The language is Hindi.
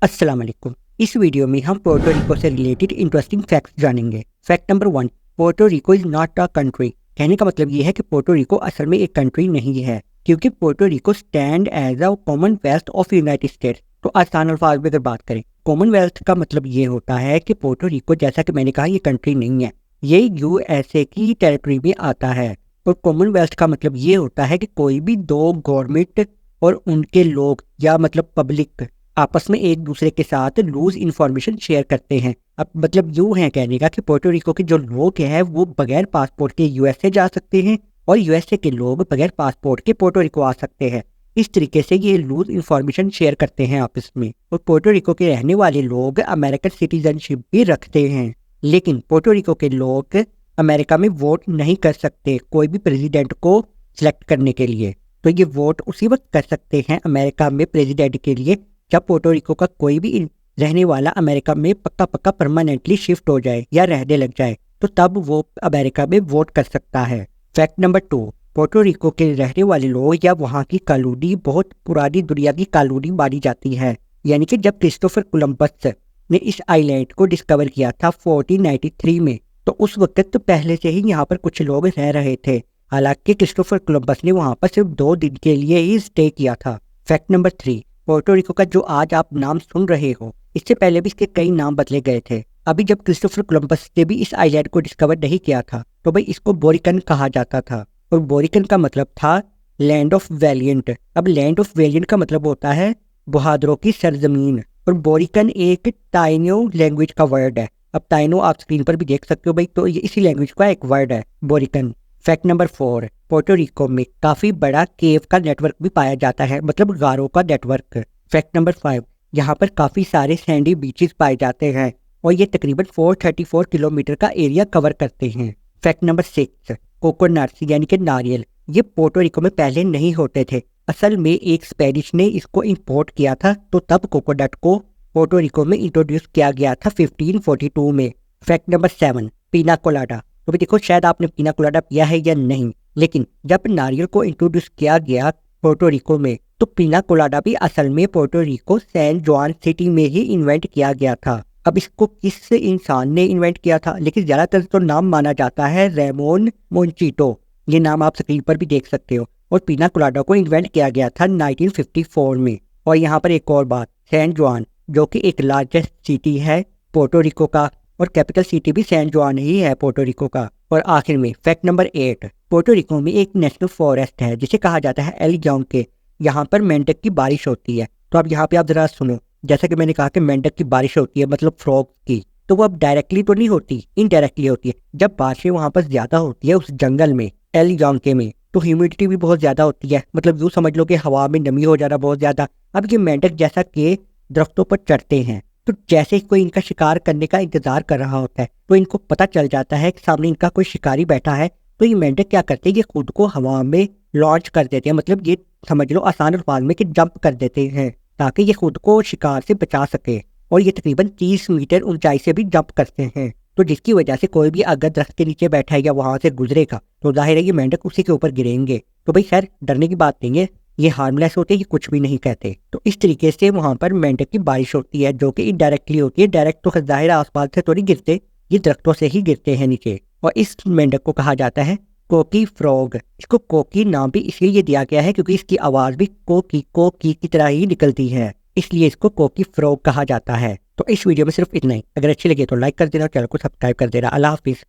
अस्सलाम वालेकुम। इस वीडियो में हम पोर्टो रिको से रिलेटेड इंटरेस्टिंग फैक्ट्स जानेंगे। Fact number 1, Puerto Rico is not a country. कहने का मतलब ये है कि पोर्टो रिको असल में एक कंट्री नहीं है, क्योंकि Puerto stand as a commonwealth of United States. तो आसान अल्फाज में अगर बात करें, कॉमनवेल्थ का मतलब ये होता है कि पोर्टो रिको, जैसा कि मैंने कहा, ये कंट्री नहीं है, ये यूएसए की टेरिटरी में आता है। और कॉमनवेल्थ का मतलब ये होता है कि कोई भी दो गवर्नमेंट और उनके लोग या मतलब पब्लिक आपस में एक दूसरे के साथ लूज इंफॉर्मेशन शेयर करते हैं। अब मतलब यूं है कहने का कि पोर्टो रिको के जो लोग हैं वो बगैर पासपोर्ट के यूएसए जा सकते हैं और यूएसए के लोग बगैर पासपोर्ट के पोर्टो रिको आ सकते हैं। इस तरीके से ये लूज इंफॉर्मेशन शेयर करते हैं आपस में। और पोर्टो रिको के रहने वाले लोग अमेरिकन सिटीजनशिप भी रखते हैं, लेकिन पोर्टो रिको के लोग अमेरिका में वोट नहीं कर सकते कोई भी प्रेसिडेंट को सिलेक्ट करने के लिए। तो ये वोट उसी वक्त कर सकते हैं अमेरिका में प्रेसिडेंट के लिए जब पोर्टो रिको का कोई भी रहने वाला अमेरिका में पक्का परमानेंटली शिफ्ट हो जाए या रहने लग जाए, तो तब वो अमेरिका में वोट कर सकता है। फैक्ट नंबर 2, पोर्टो रिको के रहने वाले लोग या वहाँ की कॉलोनी बहुत पुरानी दुनिया की कॉलोनी मानी जाती है। यानी कि जब क्रिस्टोफर कोलंबस ने इस आइलैंड को डिस्कवर किया था 1493 में, तो उस वक्त पहले से ही यहाँ पर कुछ लोग रह रहे थे। हालांकि क्रिस्टोफर कोलंबस ने वहाँ पर सिर्फ 2 दिन के लिए ही स्टे किया था। फैक्ट नंबर 3, पोर्टो रिको का जो आज आप नाम सुन रहे हो, इससे पहले भी इसके कई नाम बदले गए थे। अभी जब क्रिस्टोफर कोलंबस ने भी इस आइलैंड को डिस्कवर नहीं किया था, तो भाई इसको बोरिकन कहा जाता था। और बोरिकन का मतलब था लैंड ऑफ वैलियंट। अब लैंड ऑफ वैलियंट का मतलब होता है बहादुरों की सरजमीन। और बोरिकन एक टाइनो लैंग्वेज का वर्ड है। अब टाइनो आप स्क्रीन पर भी देख सकते हो भाई, तो ये इसी लैंग्वेज का एक वर्ड है बोरिकन। फैक्ट नंबर 4, पोर्टो रिको में काफी बड़ा केव का नेटवर्क भी पाया जाता है, मतलब गारों का नेटवर्क। फैक्ट नंबर 5, यहाँ पर काफी सारे सैंडी बीचेस पाए जाते हैं और ये तकरीबन 434 किलोमीटर का एरिया कवर करते हैं। फैक्ट नंबर 6, कोकोनट्स यानी कि नारियल, ये पोर्टो रिको में पहले नहीं होते थे। असल में एक स्पेनिश ने इसको इंपोर्ट किया था, तो तब कोकोनट को पोर्टो रिको में इंट्रोड्यूस किया गया था 1542 में। फैक्ट नंबर 7, पीना कोलाडा। तो भी देखो, शायद आपने पीना कोलाडा पिया है या नहीं, लेकिन जब नारियल को इंट्रोड्यूस किया गया पोर्टो रिको में, तो पीना कोलाडा भी असल में पोर्टो रिको सैन जुआन सिटी में ही इन्वेंट किया गया था। अब इसको किस इंसान ने इन्वेंट किया था, लेकिन ज्यादातर तो नाम माना जाता है रेमोन मोंचिटो। ये नाम आप स्क्रीन पर भी देख सकते हो। और पीना कोलाडा को इन्वेंट किया गया था 1954 में। और यहाँ पर एक और बात, सैन जुआन जो कि एक लार्जेस्ट सिटी है पोर्टो रिको का, और कैपिटल सिटी भी सैन जुआन ही है पोर्टो रिको का। और आखिर में फैक्ट नंबर 8, पोर्टो रिको में एक नेशनल फॉरेस्ट है जिसे कहा जाता है एल के। यहाँ पर मेंढक की बारिश होती है। तो अब यहाँ पे आप जरा सुनो, जैसा कि मैंने कहा कि मेंढक की बारिश होती है मतलब फ्रॉग की, तो वो अब डायरेक्टली तो नहीं होती, इनडायरेक्टली होती है। जब बारिशें वहां पर ज्यादा होती है उस जंगल में एल के में, तो ह्यूमिडिटी भी बहुत ज्यादा होती है, मतलब यूँ समझ लो कि हवा में नमी हो जाना बहुत ज्यादा। अब ये मेंढक जैसा कि दरख्तों पर चढ़ते हैं, तो जैसे ही कोई इनका शिकार करने का इंतजार कर रहा होता है, तो इनको पता चल जाता है कि सामने इनका कोई शिकारी बैठा है। तो ये मेंढक क्या करते हैं, ये खुद को हवा में लॉन्च कर देते हैं, मतलब ये समझ लो आसान अल्फाज में कि जंप कर देते हैं ताकि ये खुद को शिकार से बचा सके। और ये तकरीबन 30 मीटर ऊंचाई से भी जंप करते हैं, तो जिसकी वजह से कोई भी अगर दरख्त के नीचे बैठा है या वहां से गुजरेगा तो जाहिर है ये मेंढक उसी के ऊपर गिरेंगे। तो भाई खैर डरने की बात नहीं है, ये हार्मलेस होते हैं, ये कुछ भी नहीं कहते। तो इस तरीके से वहां पर मेंढक की बारिश होती है जो कि इनडायरेक्टली होती है। डायरेक्ट तो जाहिर आसपास से तो नहीं गिरते, ये दरख्तों से ही गिरते हैं नीचे। और इस मेंढक को कहा जाता है कोकी फ्रॉग। इसको कोकी नाम भी इसलिए दिया गया है क्योंकि इसकी आवाज भी कोकी की तरह ही निकलती है, इसलिए इसको कोकी फ्रॉग कहा जाता है। तो इस वीडियो में सिर्फ इतना ही। अगर अच्छी लगे तो लाइक कर देना, चैनल को सब्सक्राइब कर देना। अल्लाह हाफिज।